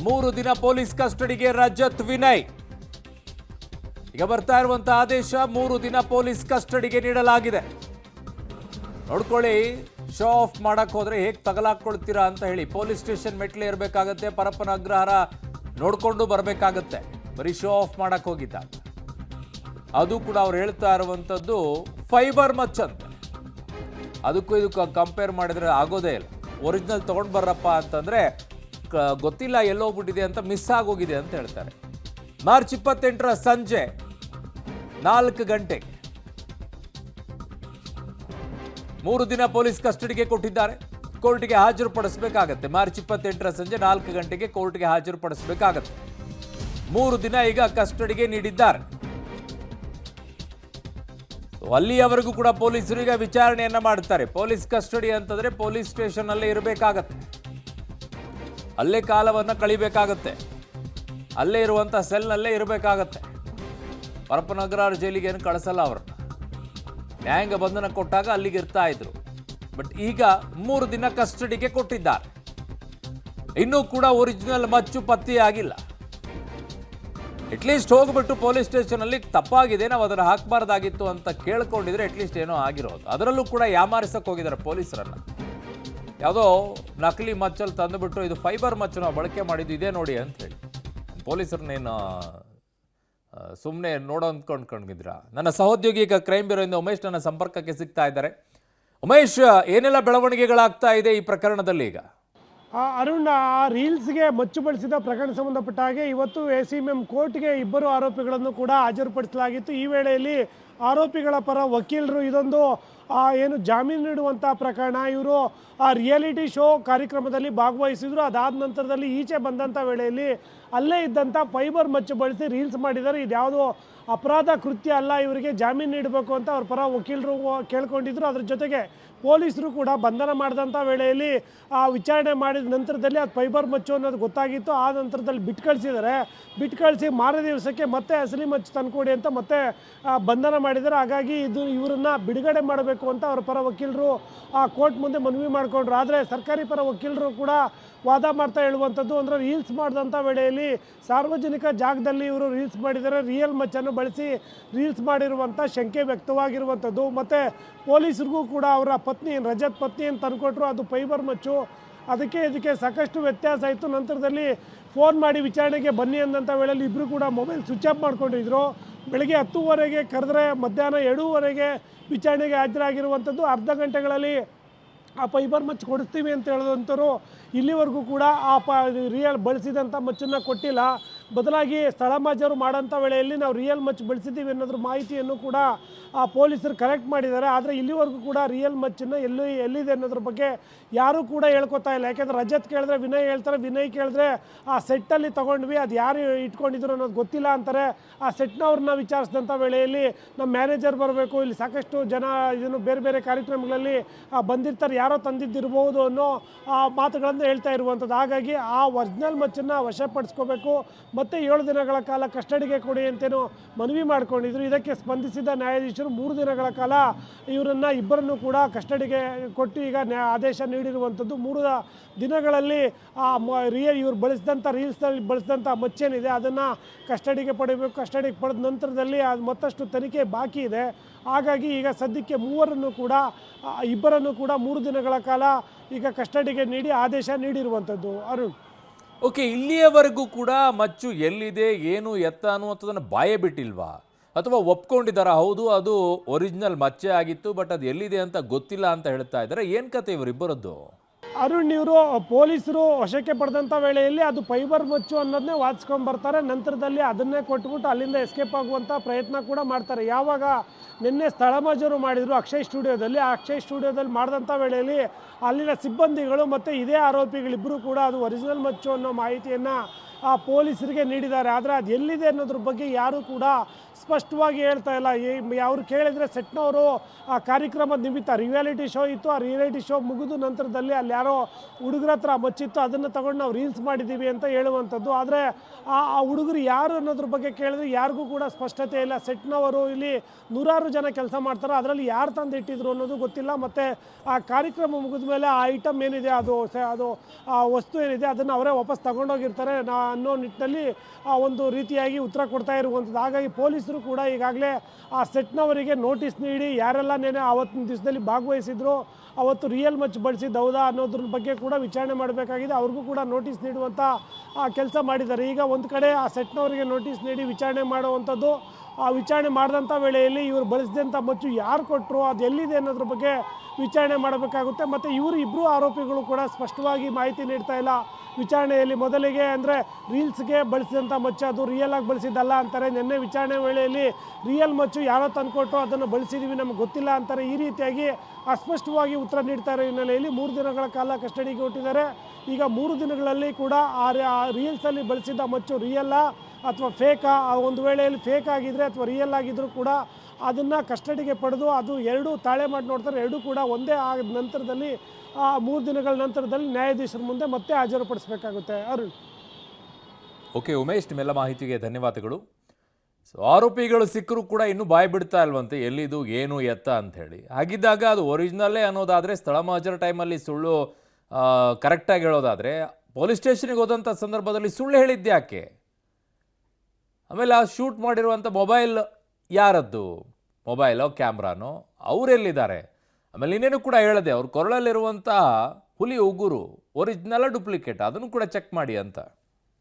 3 ದಿನ ಪೊಲೀಸ್ ಕಸ್ಟಡಿಗೆ ರಜತ್ ವಿನಯ್. ಈಗ ಬರ್ತಾ ಇರುವಂತಹ ಆದೇಶ 3 ದಿನ ಪೊಲೀಸ್ ಕಸ್ಟಡಿಗೆ ನೀಡಲಾಗಿದೆ. ನೋಡ್ಕೊಳ್ಳಿ, ಶೋ ಆಫ್ ಮಾಡಕ್ ಹೋದ್ರೆ ಹೇಗೆ ತಗಲಾಕೊಳ್ತೀರಾ ಅಂತ ಹೇಳಿ ಪೊಲೀಸ್ ಸ್ಟೇಷನ್ ಮೆಟ್ಲೆ ಇರಬೇಕಾಗತ್ತೆ, ಪರಪ್ಪನ ಅಗ್ರಹಾರ ನೋಡ್ಕೊಂಡು ಬರಬೇಕಾಗತ್ತೆ. ಬರೀ ಶೋ ಆಫ್ ಮಾಡಕ್ ಹೋಗಿದ್ದಾಗ ಅದು ಕೂಡ ಅವ್ರು ಹೇಳ್ತಾ ಇರುವಂಥದ್ದು ಫೈಬರ್ ಮಚ್ ಅಂತ. ಅದಕ್ಕೂ ಇದಕ್ಕೂ ಕಂಪೇರ್ ಮಾಡಿದ್ರೆ ಆಗೋದೇ ಇಲ್ಲ. ಒರಿಜಿನಲ್ ತೊಗೊಂಡು ಬರ್ರಪ್ಪ ಅಂತಂದರೆ ಗೊತ್ತಿಲ್ಲ ಎಲ್ಲೋಗ್ಬಿಟ್ಟಿದೆ ಅಂತ, ಮಿಸ್ ಆಗೋಗಿದೆ ಅಂತ ಹೇಳ್ತಾರೆ. ಮಾರ್ಚ್ 28ರ ಸಂಜೆ 4 ಗಂಟೆಗೆ 3 ದಿನ ಪೊಲೀಸ್ ಕಸ್ಟಡಿಗೆ ಕೊಟ್ಟಿದ್ದಾರೆ. ಕೋರ್ಟ್ಗೆ ಹಾಜರುಪಡಿಸಬೇಕಾಗತ್ತೆ. ಮಾರ್ಚ್ 28ರ ಸಂಜೆ 4 ಗಂಟೆಗೆ ಕೋರ್ಟ್ಗೆ ಹಾಜರುಪಡಿಸಬೇಕಾಗತ್ತೆ. 3 ದಿನ ಈಗ ಕಸ್ಟಡಿಗೆ ನೀಡಿದ್ದಾರೆ. ಅಲ್ಲಿಯವರೆಗೂ ಕೂಡ ಪೊಲೀಸರು ಈಗ ವಿಚಾರಣೆಯನ್ನ ಮಾಡ್ತಾರೆ. ಪೊಲೀಸ್ ಕಸ್ಟಡಿ ಅಂತಂದ್ರೆ ಪೊಲೀಸ್ ಸ್ಟೇಷನ್ ಅಲ್ಲೇ ಇರಬೇಕಾಗತ್ತೆ, ಅಲ್ಲೇ ಕಾಲವನ್ನ ಕಳಿಬೇಕಾಗತ್ತೆ, ಅಲ್ಲೇ ಇರುವಂತ ಸೆಲ್ನಲ್ಲೇ ಇರಬೇಕಾಗತ್ತೆ. ಪರಪ್ಪನಗ್ರಹಾರ ಜೈಲಿಗೆ ಏನು ಕಳಿಸಲ್ಲ ಅವ್ರನ್ನ. ನ್ಯಾಯಾಂಗ ಬಂಧನ ಕೊಟ್ಟಾಗ ಅಲ್ಲಿಗೆ ಇರ್ತಾ ಇದ್ರು. ಬಟ್ ಈಗ 3 ದಿನ ಕಸ್ಟಡಿಗೆ ಕೊಟ್ಟಿದ್ದಾರೆ. ಇನ್ನೂ ಕೂಡ ಒರಿಜಿನಲ್ ಮಚ್ಚು ಪತ್ತೆಯಾಗಿಲ್ಲ. ಅಟ್ಲೀಸ್ಟ್ ಹೋಗ್ಬಿಟ್ಟು ಪೊಲೀಸ್ ಸ್ಟೇಷನಲ್ಲಿ ತಪ್ಪಾಗಿದೆ, ನಾವು ಅದನ್ನು ಹಾಕಬಾರ್ದಾಗಿತ್ತು ಅಂತ ಕೇಳ್ಕೊಂಡಿದ್ರೆ ಅಟ್ಲೀಸ್ಟ್ ಏನೋ ಆಗಿರೋದು. ಅದರಲ್ಲೂ ಕೂಡ ಯಾಮಾರಿಸಕ್ಕೆ ಹೋಗಿದ್ದಾರೆ ಪೊಲೀಸರನ್ನ. ಯಾವುದೋ ನಕಲಿ ಮಚ್ಚಲ್ಲಿ ತಂದುಬಿಟ್ಟು ಇದು ಫೈಬರ್ ಮಚ್ಚು ನಾವು ಬಳಕೆ ಮಾಡಿದ್ದು ಇದೇ ನೋಡಿ ಅಂತ ಹೇಳಿ ಪೊಲೀಸರನ್ನೇನು ಸುಮ್ಮನೆ ನೋಡೋ ಅಂದ್ಕೊಂಡ್ಕೊಂಡಿದ್ರ. ನನ್ನ ಸಹೋದ್ಯೋಗಿ ಈಗ ಕ್ರೈಮ್ ಬ್ಯೂರೋಯಿಂದ ಉಮೇಶ್ ನನ್ನ ಸಂಪರ್ಕಕ್ಕೆ ಸಿಗ್ತಾ ಇದ್ದಾರೆ. ಉಮೇಶ್, ಏನೆಲ್ಲ ಬೆಳವಣಿಗೆಗಳಾಗ್ತಾ ಇದೆ ಈ ಪ್ರಕರಣದಲ್ಲಿ ಈಗ? ಅರುಣ್, ಆ ರೀಲ್ಸ್ಗೆ ಮಚ್ಚು ಬಳಸಿದ ಪ್ರಕರಣ ಸಂಬಂಧಪಟ್ಟ ಹಾಗೆ ಇವತ್ತು ACMM ಕೋರ್ಟ್ಗೆ 2 ಆರೋಪಿಗಳನ್ನು ಕೂಡ ಹಾಜರುಪಡಿಸಲಾಗಿತ್ತು. ಈ ವೇಳೆಯಲ್ಲಿ ಆರೋಪಿಗಳ ಪರ ವಕೀಲರು ಇದೊಂದು ಏನು ಜಾಮೀನು ನೀಡುವಂಥ ಪ್ರಕರಣ, ಇವರು ಆ ರಿಯಾಲಿಟಿ ಶೋ ಕಾರ್ಯಕ್ರಮದಲ್ಲಿ ಭಾಗವಹಿಸಿದ್ರು. ಅದಾದ ನಂತರದಲ್ಲಿ ಈಚೆ ಬಂದಂಥ ವೇಳೆಯಲ್ಲಿ ಅಲ್ಲೇ ಇದ್ದಂಥ ಫೈಬರ್ ಮಚ್ಚು ಬಳಸಿ ರೀಲ್ಸ್ ಮಾಡಿದ್ದಾರೆ. ಇದ್ಯಾವುದೋ ಅಪರಾಧ ಕೃತ್ಯ ಅಲ್ಲ, ಇವರಿಗೆ ಜಾಮೀನು ನೀಡಬೇಕು ಅಂತ ಅವ್ರ ಪರ ವಕೀಲರು ಕೇಳ್ಕೊಂಡಿದ್ರು. ಅದ್ರ ಜೊತೆಗೆ ಪೊಲೀಸರು ಕೂಡ ಬಂಧನ ಮಾಡಿದಂಥ ವೇಳೆಯಲ್ಲಿ ವಿಚಾರಣೆ ಮಾಡಿದ ನಂತರದಲ್ಲಿ ಅದು ಫೈಬರ್ ಮಚ್ಚು ಅನ್ನೋದು ಗೊತ್ತಾಗಿತ್ತು. ಆ ನಂತರದಲ್ಲಿ ಬಿಟ್ಟು ಕಳಿಸಿದ್ದಾರೆ. ಬಿಟ್ಟು ಕಳಿಸಿ ಮಾರನೇ ದಿವಸಕ್ಕೆ ಮತ್ತೆ ಅಸಲಿ ಮಚ್ಚು ತಂದುಕೊಡಿ ಅಂತ ಮತ್ತೆ ಬಂಧನ ಮಾಡಿದ್ದಾರೆ. ಹಾಗಾಗಿ ಇವರನ್ನು ಬಿಡುಗಡೆ ಮಾಡಬೇಕು ಅಂತ ಅವ್ರ ಪರ ವಕೀಲರು ಕೋರ್ಟ್ ಮುಂದೆ ಮನವಿ ಮಾಡಿಕೊಂಡ್ರು. ಆದರೆ ಸರ್ಕಾರಿ ಪರ ವಕೀಲರು ಕೂಡ ವಾದ ಮಾಡ್ತಾ ಹೇಳುವಂಥದ್ದು ಅಂದರೆ ರೀಲ್ಸ್ ಮಾಡಿದಂಥ ವೇಳೆಯಲ್ಲಿ ಸಾರ್ವಜನಿಕ ಜಾಗದಲ್ಲಿ ಇವರು ರೀಲ್ಸ್ ಮಾಡಿದರೆ ರಿಯಲ್ ಮಚ್ಚನ್ನು ಬಳಸಿ ರೀಲ್ಸ್ ಮಾಡಿರುವಂಥ ಶಂಕೆ ವ್ಯಕ್ತವಾಗಿರುವಂಥದ್ದು. ಮತ್ತು ಪೊಲೀಸರಿಗೂ ಕೂಡ ಅವರ ಪತ್ನಿ ರಜತ್ ಪತ್ನಿ ಅಂತ ತಂದುಕೊಟ್ರು, ಅದು ಫೈಬರ್ ಮಚ್ಚು. ಇದಕ್ಕೆ ಸಾಕಷ್ಟು ವ್ಯತ್ಯಾಸ ಆಯಿತು. ನಂತರದಲ್ಲಿ ಫೋನ್ ಮಾಡಿ ವಿಚಾರಣೆಗೆ ಬನ್ನಿ ಅಂದಂಥ ವೇಳೆಯಲ್ಲಿ ಇಬ್ಬರು ಕೂಡ ಮೊಬೈಲ್ ಸ್ವಿಚ್ ಆಫ್ ಮಾಡ್ಕೊಂಡಿದ್ರು. ಬೆಳಗ್ಗೆ 10:00 ಕರೆದ್ರೆ ಮಧ್ಯಾಹ್ನ 2:00 ವಿಚಾರಣೆಗೆ ಹಾಜರಾಗಿರುವಂಥದ್ದು. ಅರ್ಧ ಗಂಟೆಗಳಲ್ಲಿ ಆ ಫೈಬರ್ ಮಚ್ಚು ಕೊಡಿಸ್ತೀವಿ ಅಂತ ಹೇಳಿದಂಥವ್ರು ಇಲ್ಲಿವರೆಗೂ ಕೂಡ ರಿಯಲ್ ಬಳಸಿದಂಥ ಮಚ್ಚನ್ನು ಕೊಟ್ಟಿಲ್ಲ. ಬದಲಾಗಿ ಸ್ಥಳ ಮಾಜರು ಮಾಡೋಂಥ ವೇಳೆಯಲ್ಲಿ ನಾವು ರಿಯಲ್ ಮಚ್ಚು ಬಳಸಿದ್ದೀವಿ ಅನ್ನೋದ್ರ ಮಾಹಿತಿಯನ್ನು ಕೂಡ ಪೊಲೀಸರು ಕಲೆಕ್ಟ್ ಮಾಡಿದ್ದಾರೆ. ಆದರೆ ಇಲ್ಲಿವರೆಗೂ ಕೂಡ ರಿಯಲ್ ಮಚ್ಚನ್ನು ಎಲ್ಲಿದೆ ಅನ್ನೋದ್ರ ಬಗ್ಗೆ ಯಾರೂ ಕೂಡ ಹೇಳ್ಕೊತಾ ಇಲ್ಲ. ಯಾಕೆಂದರೆ ರಜತ್ ಕೇಳಿದ್ರೆ ವಿನಯ್ ಹೇಳ್ತಾರೆ, ವಿನಯ್ ಕೇಳಿದ್ರೆ ಆ ಸೆಟ್ಟಲ್ಲಿ ತೊಗೊಂಡ್ವಿ, ಅದು ಯಾರು ಇಟ್ಕೊಂಡಿದ್ರು ಅನ್ನೋದು ಗೊತ್ತಿಲ್ಲ ಅಂತಾರೆ. ಆ ಸೆಟ್ನವ್ರನ್ನ ವಿಚಾರಿಸಿದಂಥ ವೇಳೆಯಲ್ಲಿ ನಮ್ಮ ಮ್ಯಾನೇಜರ್ ಬರಬೇಕು, ಇಲ್ಲಿ ಸಾಕಷ್ಟು ಜನ ಇದನ್ನು ಬೇರೆ ಬೇರೆ ಕಾರ್ಯಕ್ರಮಗಳಲ್ಲಿ ಬಂದಿರ್ತಾರೆ, ಯಾರೋ ತಂದಿದ್ದಿರ್ಬೋದು ಅನ್ನೋ ಮಾತುಗಳನ್ನು ಹೇಳ್ತಾ ಇರುವಂಥದ್ದು. ಹಾಗಾಗಿ ಆ ಒರಿಜಿನಲ್ ಮಚ್ಚನ್ನು ವಶಪಡಿಸ್ಕೋಬೇಕು, ಮತ್ತು 7 ದಿನಗಳ ಕಾಲ ಕಸ್ಟಡಿಗೆ ಕೊಡಿ ಅಂತೇನು ಮನವಿ ಮಾಡ್ಕೊಂಡಿದ್ರು. ಇದಕ್ಕೆ ಸ್ಪಂದಿಸಿದ ನ್ಯಾಯಾಧೀಶರು 3 ದಿನಗಳ ಕಾಲ ಇಬ್ಬರನ್ನು ಕೂಡ ಕಸ್ಟಡಿಗೆ ಕೊಟ್ಟು ಈಗ ಆದೇಶ ನೀಡಿರುವಂಥದ್ದು. 3 ದಿನಗಳಲ್ಲಿ ಇವರು ಬಳಸಿದಂಥ ರೀಲ್ಸ್ನಲ್ಲಿ ಬಳಸಿದಂಥ ಮಚ್ಚೇನಿದೆ ಅದನ್ನು ಕಸ್ಟಡಿಗೆ ಪಡಿಬೇಕು. ಕಸ್ಟಡಿಗೆ ಪಡೆದ ನಂತರದಲ್ಲಿ ಅದು ಮತ್ತಷ್ಟು ತನಿಖೆ ಬಾಕಿ ಇದೆ. ಹಾಗಾಗಿ ಈಗ ಸದ್ಯಕ್ಕೆ ಇಬ್ಬರನ್ನು ಕೂಡ 3 ದಿನಗಳ ಕಾಲ ಈಗ ಕಸ್ಟಡಿಗೆ ನೀಡಿ ಆದೇಶ ನೀಡಿರುವಂಥದ್ದು. ಅರುಣ್, ಓಕೆ, ಇಲ್ಲಿಯವರೆಗೂ ಕೂಡ ಮಚ್ಚು ಎಲ್ಲಿದೆ ಏನು ಎತ್ತ ಅನ್ನುವಂಥದ್ದನ್ನು ಬಾಯೇ ಬಿಟ್ಟಿಲ್ವಾ, ಅಥವಾ ಒಪ್ಕೊಂಡಿದ್ದಾರಾ ಹೌದು ಅದು ಒರಿಜಿನಲ್ ಮಚ್ಚೆ ಆಗಿತ್ತು ಬಟ್ ಅದು ಎಲ್ಲಿದೆ ಅಂತ ಗೊತ್ತಿಲ್ಲ ಅಂತ ಹೇಳ್ತಾ ಇದ್ದಾರೆ? ಏನು ಕತೆ ಇವರಿಬ್ಬರದ್ದು? ಅರುಣ್, ಇವರು ಪೊಲೀಸರು ವಶಕ್ಕೆ ಪಡೆದಂಥ ವೇಳೆಯಲ್ಲಿ ಅದು ಫೈಬರ್ ಮಚ್ಚು ಅನ್ನೋದನ್ನೇ ವಾದಿಸ್ಕೊಂಡು ಬರ್ತಾರೆ. ನಂತರದಲ್ಲಿ ಅದನ್ನೇ ಕೊಟ್ಬಿಟ್ಟು ಅಲ್ಲಿಂದ ಎಸ್ಕೇಪ್ ಆಗುವಂಥ ಪ್ರಯತ್ನ ಕೂಡ ಮಾಡ್ತಾರೆ. ಯಾವಾಗ ನಿನ್ನೆ ಸ್ಥಳ ಮಾಜರು ಮಾಡಿದರು ಅಕ್ಷಯ್ ಸ್ಟುಡಿಯೋದಲ್ಲಿ ಮಾಡಿದಂಥ ವೇಳೆಯಲ್ಲಿ ಅಲ್ಲಿನ ಸಿಬ್ಬಂದಿಗಳು ಮತ್ತು ಇದೇ ಆರೋಪಿಗಳಿಬ್ಬರು ಕೂಡ ಅದು ಒರಿಜಿನಲ್ ಮಚ್ಚು ಅನ್ನೋ ಮಾಹಿತಿಯನ್ನು ಪೊಲೀಸರಿಗೆ ನೀಡಿದ್ದಾರೆ. ಆದರೆ ಅದು ಎಲ್ಲಿದೆ ಅನ್ನೋದ್ರ ಬಗ್ಗೆ ಯಾರೂ ಕೂಡ ಸ್ಪಷ್ಟವಾಗಿ ಹೇಳ್ತಾ ಇಲ್ಲ. ಅವ್ರು ಕೇಳಿದರೆ ಸೆಟ್ನವರು ಆ ಕಾರ್ಯಕ್ರಮದ ನಿಮಿತ್ತ ರಿಯಾಲಿಟಿ ಶೋ ಇತ್ತು, ಆ ರಿಯಾಲಿಟಿ ಶೋ ಮುಗಿದ ನಂತರದಲ್ಲಿ ಅಲ್ಲಿ ಯಾರೋ ಹುಡುಗರ ಹತ್ರ ಮಚ್ಚಿತ್ತು, ಅದನ್ನು ತಗೊಂಡು ನಾವು ರೀಲ್ಸ್ ಮಾಡಿದ್ದೀವಿ ಅಂತ ಹೇಳುವಂಥದ್ದು. ಆದರೆ ಆ ಹುಡುಗರು ಯಾರು ಅನ್ನೋದ್ರ ಬಗ್ಗೆ ಕೇಳಿದ್ರೆ ಯಾರಿಗೂ ಕೂಡ ಸ್ಪಷ್ಟತೆ ಇಲ್ಲ. ಸೆಟ್ನವರು ಇಲ್ಲಿ ನೂರಾರು ಜನ ಕೆಲಸ ಮಾಡ್ತಾರೆ, ಅದರಲ್ಲಿ ಯಾರು ತಂದು ಇಟ್ಟಿದ್ರು ಅನ್ನೋದು ಗೊತ್ತಿಲ್ಲ. ಮತ್ತು ಆ ಕಾರ್ಯಕ್ರಮ ಮುಗಿದ ಮೇಲೆ ಆ ಐಟಮ್ ಏನಿದೆ ಅದು ಆ ವಸ್ತು ಏನಿದೆ ಅದನ್ನು ಅವರೇ ವಾಪಸ್ ತಗೊಂಡೋಗಿರ್ತಾರೆ ಅನ್ನೋ ನಿಟ್ಟಿನಲ್ಲಿ ಒಂದು ರೀತಿಯಾಗಿ ಉತ್ತರ ಕೊಡ್ತಾ ಇರುವಂಥದ್ದು. ಹಾಗಾಗಿ ಪೊಲೀಸರು ಕೂಡ ಈಗಾಗಲೇ ಆ ಸೆಟ್ನವರಿಗೆ ನೋಟಿಸ್ ನೀಡಿ ಯಾರೆಲ್ಲ ನೆನೆ ಆವತ್ತಿನ ದಿವಸದಲ್ಲಿ ಭಾಗವಹಿಸಿದ್ರು, ಅವತ್ತು ರಿಯಲ್ ಮಚ್ ಬಳಸಿದ್ದು ಹೌದಾ ಅನ್ನೋದ್ರ ಬಗ್ಗೆ ಕೂಡ ವಿಚಾರಣೆ ಮಾಡಬೇಕಾಗಿದೆ. ಅವ್ರಿಗೂ ಕೂಡ ನೋಟಿಸ್ ನೀಡುವಂಥ ಕೆಲಸ ಮಾಡಿದ್ದಾರೆ. ಈಗ ಒಂದು ಕಡೆ ಆ ಸೆಟ್ನವರಿಗೆ ನೋಟಿಸ್ ನೀಡಿ ವಿಚಾರಣೆ ಮಾಡುವಂಥದ್ದು, ಆ ವಿಚಾರಣೆ ಮಾಡಿದಂಥ ವೇಳೆಯಲ್ಲಿ ಇವರು ಬಳಸಿದಂಥ ಮಚ್ಚು ಯಾರು ಕೊಟ್ಟರು, ಅದು ಎಲ್ಲಿದೆ ಅನ್ನೋದ್ರ ಬಗ್ಗೆ ವಿಚಾರಣೆ ಮಾಡಬೇಕಾಗುತ್ತೆ. ಮತ್ತು ಇವರು ಇಬ್ಬರು ಆರೋಪಿಗಳು ಕೂಡ ಸ್ಪಷ್ಟವಾಗಿ ಮಾಹಿತಿ ನೀಡ್ತಾ ಇಲ್ಲ ವಿಚಾರಣೆಯಲ್ಲಿ. ಮೊದಲಿಗೆ ಅಂದರೆ ರೀಲ್ಸ್ಗೆ ಬಳಸಿದಂಥ ಮಚ್ಚು ಅದು ರಿಯಲ್ ಆಗಿ ಬಳಸಿದ್ದಲ್ಲ ಅಂತಾರೆ. ನಿನ್ನೆ ವಿಚಾರಣೆ ವೇಳೆಯಲ್ಲಿ ರಿಯಲ್ ಮಚ್ಚು ಯಾರೋ ತಂದುಕೊಟ್ಟು ಅದನ್ನು ಬಳಸಿದ್ದೀವಿ ನಮಗೆ ಗೊತ್ತಿಲ್ಲ ಅಂತಾರೆ. ಈ ರೀತಿಯಾಗಿ ಅಸ್ಪಷ್ಟವಾಗಿ ಉತ್ತರ ನೀಡ್ತಾ ಇರೋ ಹಿನ್ನೆಲೆಯಲ್ಲಿ 3 ದಿನಗಳ ಕಾಲ ಕಸ್ಟಡಿಗೆ ಕೊಟ್ಟಿದ್ದಾರೆ. ಈಗ 3 ದಿನಗಳಲ್ಲಿ ಕೂಡ ಆ ರೀಲ್ಸಲ್ಲಿ ಬಳಸಿದ್ದ ಮಚ್ಚು ರಿಯಲ್ಲ ಅಥವಾ ಫೇಕಾ, ಒಂದು ವೇಳೆಯಲ್ಲಿ ಫೇಕ್ ಆಗಿದ್ದರೆ ಅಥವಾ ರಿಯಲ್ ಆಗಿದ್ದರೂ ಕೂಡ ಅದನ್ನು ಕಸ್ಟಡಿಗೆ ಪಡೆದು ಅದು ಎರಡೂ ತಾಳೆ ಮಾಡಿ ನೋಡ್ತಾರೆ. ಎರಡೂ ಕೂಡ ಒಂದೇ ಆದ ನಂತರದಲ್ಲಿ 3 ದಿನಗಳ ನಂತರದಲ್ಲಿ ನ್ಯಾಯಾಧೀಶರ ಮುಂದೆ ಮತ್ತೆ ಹಾಜರುಪಡಿಸಬೇಕಾಗುತ್ತೆ. ಅರುಣ್. ಓಕೆ ಉಮೇಶ್, ನಿಮ್ಮೆಲ್ಲ ಮಾಹಿತಿಗೆ ಧನ್ಯವಾದಗಳು. ಸೊ ಆರೋಪಿಗಳು ಸಿಕ್ಕರೂ ಕೂಡ ಇನ್ನೂ ಬಾಯಿ ಬಿಡ್ತಾ ಇಲ್ವಂತೆ ಎಲ್ಲಿದು ಏನು ಎತ್ತ ಅಂಥೇಳಿ. ಹಾಗಿದ್ದಾಗ ಅದು ಒರಿಜಿನಲ್ಲೇ ಅನ್ನೋದಾದರೆ ಸ್ಥಳ ಮಹಜರ ಟೈಮಲ್ಲಿ ಸುಳ್ಳು ಕರೆಕ್ಟಾಗಿ ಹೇಳೋದಾದರೆ ಪೊಲೀಸ್ ಸ್ಟೇಷನ್ಗೆ ಹೋದಂಥ ಸಂದರ್ಭದಲ್ಲಿ ಸುಳ್ಳು ಹೇಳಿದ್ದೆ ಯಾಕೆ? ಆಮೇಲೆ ಆ ಶೂಟ್ ಮಾಡಿರುವಂಥ ಮೊಬೈಲ್ ಯಾರದ್ದು, ಮೊಬೈಲೋ ಕ್ಯಾಮ್ರಾನೋ, ಅವರೆಲ್ಲಿದ್ದಾರೆ? ಆಮೇಲೆ ಇನ್ನೇನು ಕೂಡ ಹೇಳಿದೆ, ಅವ್ರ ಕೊರಳಲ್ಲಿರುವಂಥ ಹುಲಿ ಉಗುರು ಒರಿಜಿನಲ್ಲ ಡೂಪ್ಲಿಕೇಟ್ ಅದನ್ನು ಕೂಡ ಚೆಕ್ ಮಾಡಿ ಅಂತ.